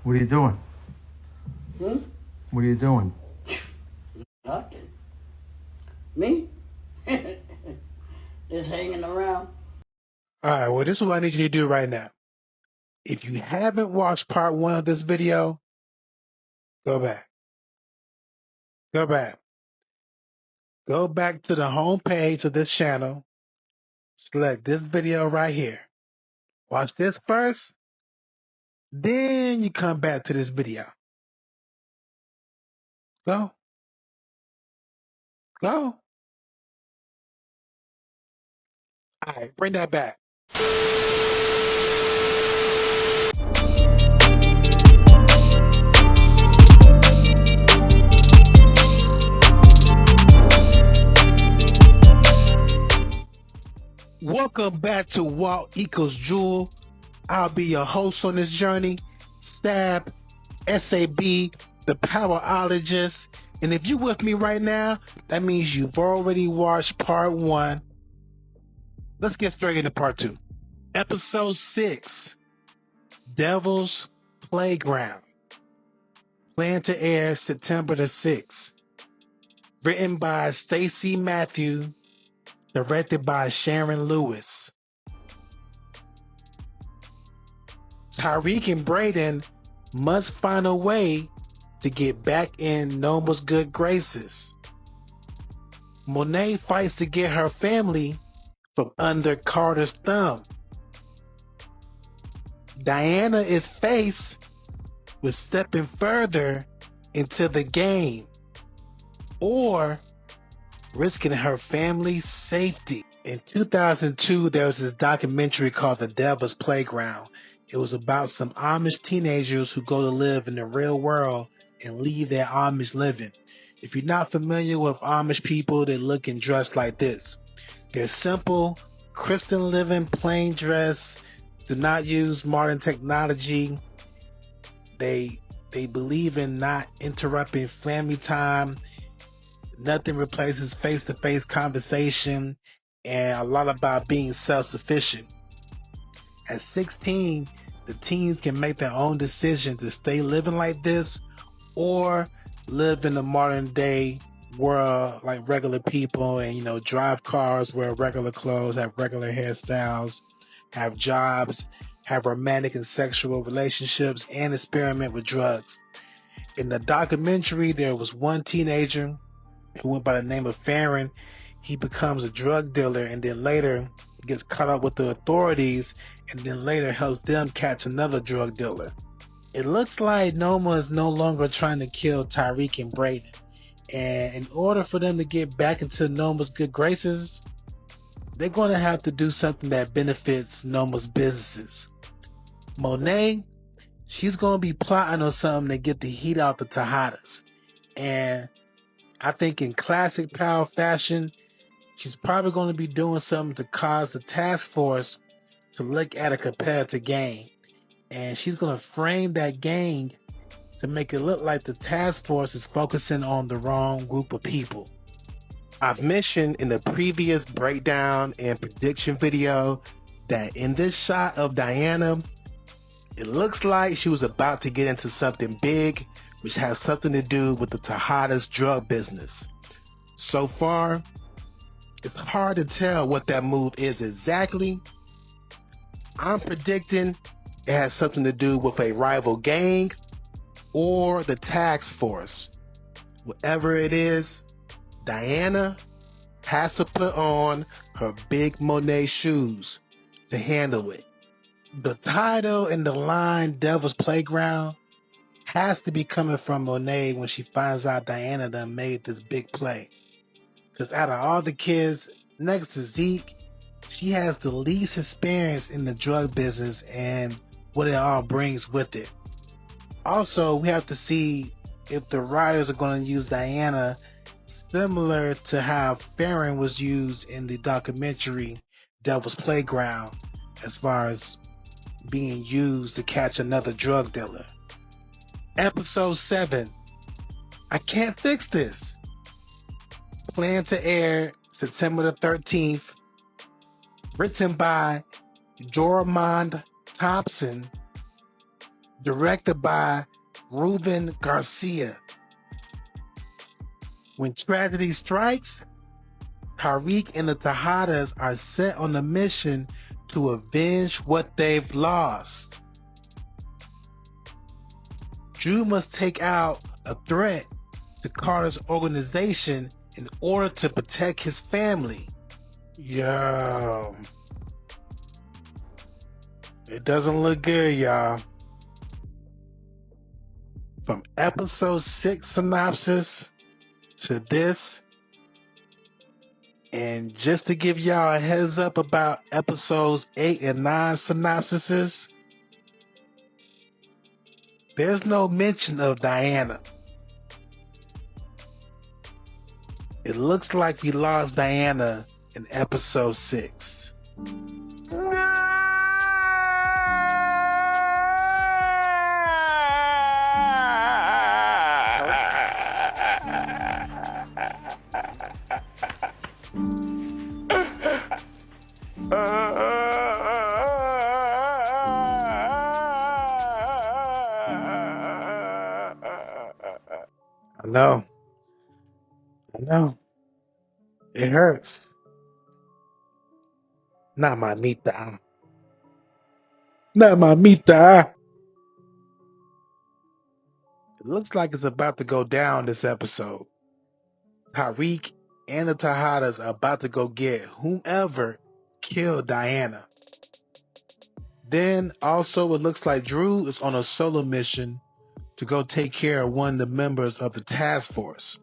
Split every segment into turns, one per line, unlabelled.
What are you doing? What are you doing?
Nothing. Me? Just hanging around.
All right, well, this is what I need you to do right now. If you haven't watched part 1 of this video, go back. Go back. Go back to the home page of this channel. Select this video right here. Watch this first. Then you come back to this video. Go. Go. All right, bring that back. Welcome back to Walt Equals Jewel. I'll be your host on this journey. SAB, the Powerologist. And if you're with me right now, that means you've already watched part 1. Let's get straight into part 2. Episode 6, Devil's Playground. Planned to air September the 6th. Written by Stacey Matthew. Directed by Sharon Lewis. Tyreek and Brayden must find a way to get back in Noma's good graces. Monet fights to get her family from under Carter's thumb. Diana is faced with stepping further into the game or risking her family's safety. In 2002, there was this documentary called The Devil's Playground. It was about some Amish teenagers who go to live in the real world and leave their Amish living. If you're not familiar with Amish people, they look and dress like this. They're simple, Christian living, plain dress, do not use modern technology. They believe in not interrupting family time. Nothing replaces face-to-face conversation, and a lot about being self-sufficient. At 16, the teens can make their own decision to stay living like this or live in the modern day world like regular people and, drive cars, wear regular clothes, have regular hairstyles, have jobs, have romantic and sexual relationships, and experiment with drugs. In the documentary, there was one teenager who went by the name of Farron. He becomes a drug dealer and then later gets caught up with the authorities and then later helps them catch another drug dealer. It looks like Noma is no longer trying to kill Tyreek and Brayden. And in order for them to get back into Noma's good graces, they're going to have to do something that benefits Noma's businesses. Monet, she's going to be plotting on something to get the heat off the Tejadas. And I think in classic Power fashion, she's probably going to be doing something to cause the task force to look at a competitive gang. And she's going to frame that gang to make it look like the task force is focusing on the wrong group of people. I've mentioned in the previous breakdown and prediction video that in this shot of Diana, it looks like she was about to get into something big, which has something to do with the Tejadas drug business. So far, it's hard to tell what that move is exactly. I'm predicting it has something to do with a rival gang or the task force. Whatever it is, Diana has to put on her big Monet shoes to handle it. The title and the line Devil's Playground has to be coming from Monet when she finds out Diana done made this big play. Because out of all the kids next to Zeke, she has the least experience in the drug business and what it all brings with it. Also, we have to see if the writers are going to use Diana similar to how Farron was used in the documentary Devil's Playground, as far as being used to catch another drug dealer. Episode 7, I Can't Fix This. Planned to air September the 13th. Written by Joramond Thompson. Directed by Ruben Garcia. When tragedy strikes, Tariq and the Tejadas are set on a mission to avenge what they've lost. Drew must take out a threat to Carter's organization in order to protect his family. Yo, it doesn't look good, y'all. From episode 6 synopsis to this, and just to give y'all a heads up about episodes 8 and 9 synopsises, there's no mention of Diana. It looks like we lost Diana in episode 6. I know. It hurts. Not mamita. Not mamita. It looks like it's about to go down this episode. Tariq and the Tejadas are about to go get whomever killed Diana. Then also it looks like Drew is on a solo mission to go take care of one of the members of the task force,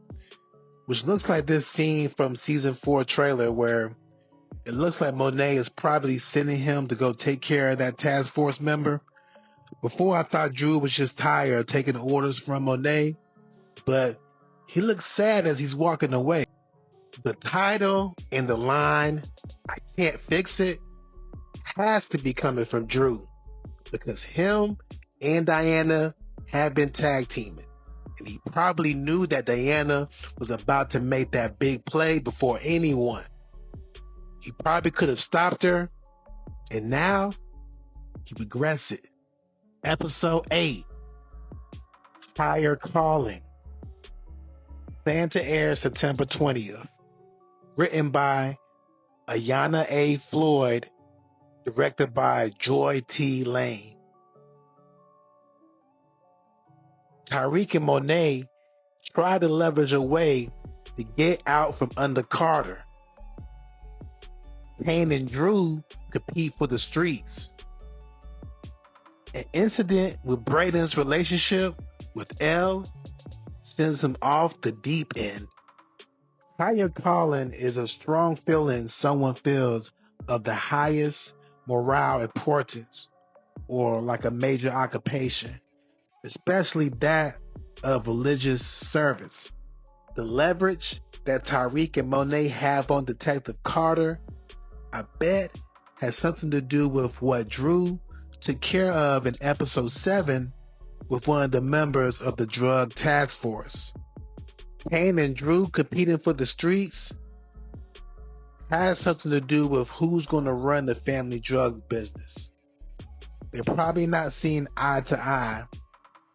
which looks like this scene from season 4 trailer where it looks like Monet is probably sending him to go take care of that task force member. Before I thought Drew was just tired of taking orders from Monet, but he looks sad as he's walking away. The title and the line, "I Can't Fix It," has to be coming from Drew, because him and Diana have been tag teaming, and he probably knew that Diana was about to make that big play before anyone. He probably could have stopped her, and now he regrets it. Episode 8, Fire Calling. Planned to air September 20th. Written by Ayanna A. Floyd. Directed by Joy T. Lane. Tariq and Monet try to leverage a way to get out from under Carter. Kane and Drew compete for the streets. An incident with Braden's relationship with Elle sends him off the deep end. Higher calling is a strong feeling someone feels of the highest moral importance, or like a major occupation, especially that of religious service. The leverage that Tariq and Monet have on Detective Carter, I bet, has something to do with what Drew took care of in episode 7 with one of the members of the drug task force. Kane and Drew competing for the streets has something to do with who's going to run the family drug business. They're probably not seeing eye to eye.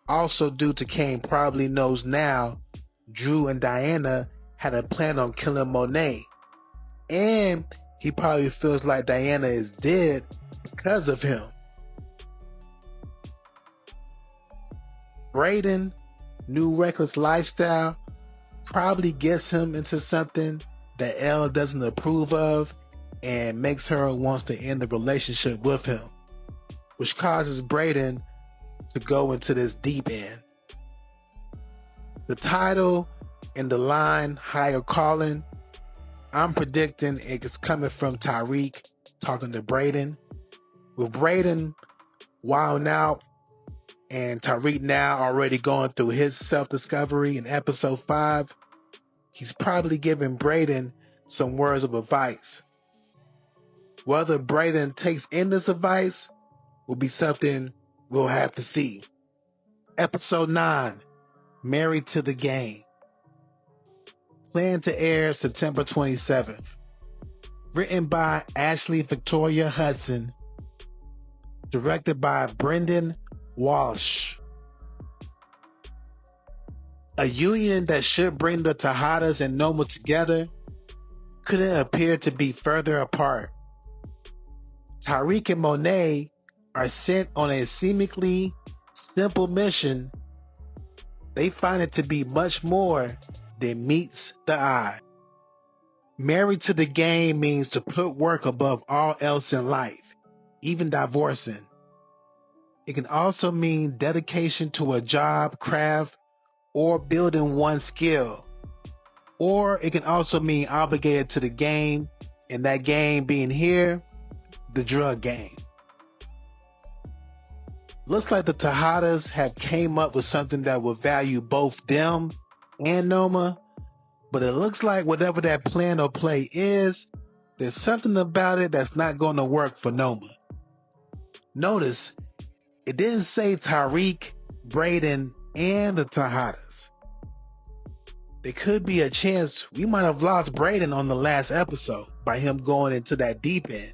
Also due to Kane probably knows now Drew and Diana had a plan on killing Monet. And he probably feels like Diana is dead because of him. Braden, new reckless lifestyle, probably gets him into something that Elle doesn't approve of and makes her wants to end the relationship with him, which causes Braden to go into this deep end. The title and the line, Higher Calling, I'm predicting it's coming from Tariq talking to Braden. With Braden wilding out and Tariq now already going through his self-discovery in episode 5, he's probably giving Braden some words of advice. Whether Braden takes in this advice will be something we'll have to see. Episode 9, Married to the Game. Planned to air September 27th. Written by Ashley Victoria Hudson. Directed by Brendan Walsh. A union that should bring the Tejadas and Noma together couldn't appear to be further apart. Tariq and Monet are sent on a seemingly simple mission. They find it to be much more than meets the eye. Married to the game means to put work above all else in life, even divorcing. It can also mean dedication to a job, craft, or building one skill. Or it can also mean obligated to the game, and that game being here, the drug game. Looks like the Tejadas have came up with something that will value both them and Noma, but it looks like whatever that plan or play is, there's something about it that's not going to work for Noma. Notice, it didn't say Tariq, Braden, and the Tejadas. There could be a chance we might have lost Braden on the last episode by him going into that deep end.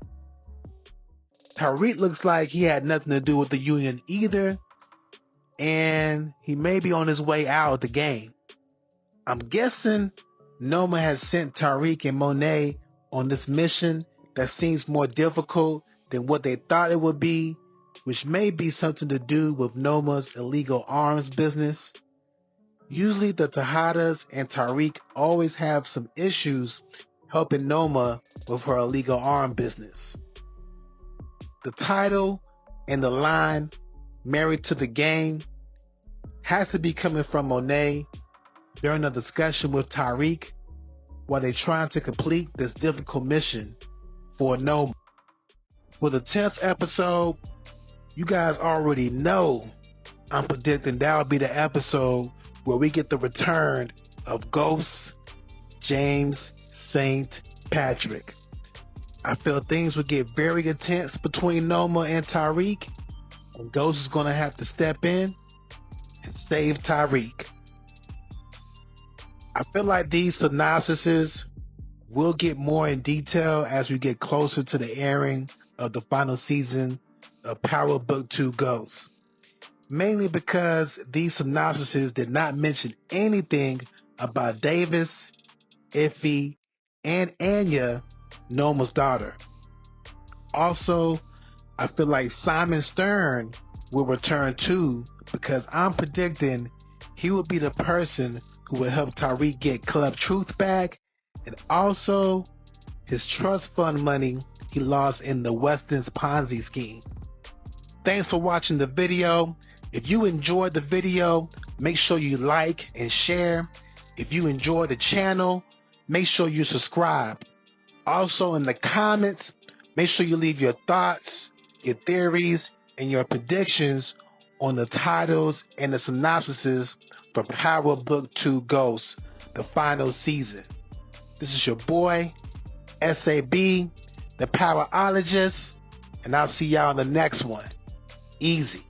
Tariq looks like he had nothing to do with the union either, and he may be on his way out of the game. I'm guessing Noma has sent Tariq and Monet on this mission that seems more difficult than what they thought it would be, which may be something to do with Noma's illegal arms business. Usually the Tejadas and Tariq always have some issues helping Noma with her illegal arm business. The title and the line, Married to the Game, has to be coming from Monet during a discussion with Tariq while they're trying to complete this difficult mission for Noma. For the 10th episode, you guys already know I'm predicting that will be the episode where we get the return of Ghost James St. Patrick. I feel things would get very intense between Noma and Tariq, and Ghost is going to have to step in and save Tariq. I feel like these synopsises will get more in detail as we get closer to the airing of the final season of Power Book 2 Ghost. Mainly because these synopsises did not mention anything about Davis, Iffy, and Anya, Noma's daughter. Also, I feel like Simon Stern will return too, because I'm predicting he will be the person who will help Tariq get Club Truth back, and also his trust fund money he lost in the Weston's Ponzi scheme. Thanks for watching the video. If you enjoyed the video, make sure you like and share. If you enjoyed the channel, make sure you subscribe. Also in the comments, make sure you leave your thoughts, your theories, and your predictions on the titles and the synopsises for Power Book 2 Ghost, the final season. This is your boy, SAB, the Powerologist, and I'll see y'all in the next one. Easy.